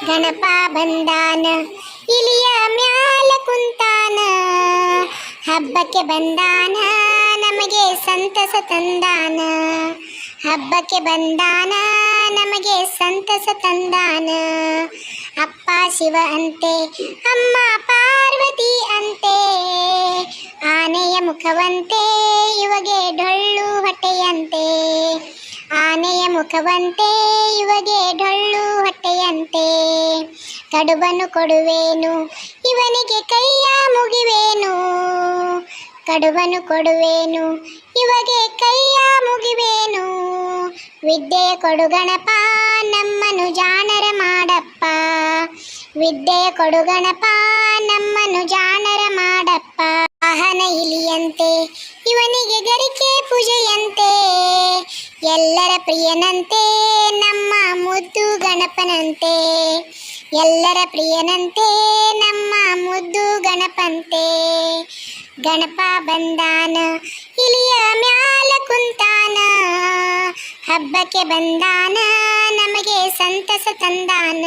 ಗಣಪ ಬಂದಾನ ಇಲಿಯ ಮ್ಯಾಲ ಕುಂತಾನ, ಹಬ್ಬಕ್ಕೆ ಬಂದಾನ ನಮಗೆ ಸಂತಸ ತಂದಾನ, ಹಬ್ಬಕ್ಕೆ ಬಂದಾನ ನಮಗೆ ಸಂತಸ ತಂದಾನ. ಅಪ್ಪ ಶಿವ ಅಂತೆ ಅಮ್ಮ ಪಾರ್ವತಿ ಅಂತೆ, ಆನೆಯ ಮುಖವಂತೆ ಇಮಗೆ ಡೊಳ್ಳು ಹೊಟ್ಟೆಯಂತೆ, ಆನೆಯ ಮುಖವಂತೆ ಇಮಗೆ ಡೊಳ್ಳು ಹೊಟ್ಟೆಯಂತೆ. ಕಡುಬನ್ನು ಕೊಡುವೇನು ಇವನಿಗೆ ಕೈಯ ಮುಗಿವೇನು, ಕಡುಬನ್ನು ಕೊಡುವೇನು ಇಮಗೆ ಕೈಯ ಮುಗಿವೇನು. ವಿದ್ಯೆಯ ಕೊಡು ಗಣಪ ನಮ್ಮನು ಜಾಣರ ಮಾಡಪ್ಪ, ವಿದ್ಯೆಯ ಕೊಡು ಗಣಪ ನಮ್ಮನು ಜಾಣರ ಮಾಡಪ್ಪ. ವಾಹನ ಇಲಿಯಂತೆ ಇವನಿಗೆ ಗರಿಕೆ ಪೂಜೆಯಂತೆ, ಎಲ್ಲರ ಪ್ರಿಯನಂತೆ ನಮ್ಮ ಮುದ್ದು ಗಣಪನಂತೆ, ಎಲ್ಲರ ಪ್ರಿಯನಂತೆ ನಮ್ಮ ಮುದ್ದು ಗಣಪಂತೆ. ಗಣಪ ಬಂದಾನ ಇಲಿಯ ಮ್ಯಾಲ ಕುಂತಾನ, ಹಬ್ಬಕ್ಕೆ ಬಂದಾನ ನಮಗೆ ಸಂತಸ ತಂದಾನ.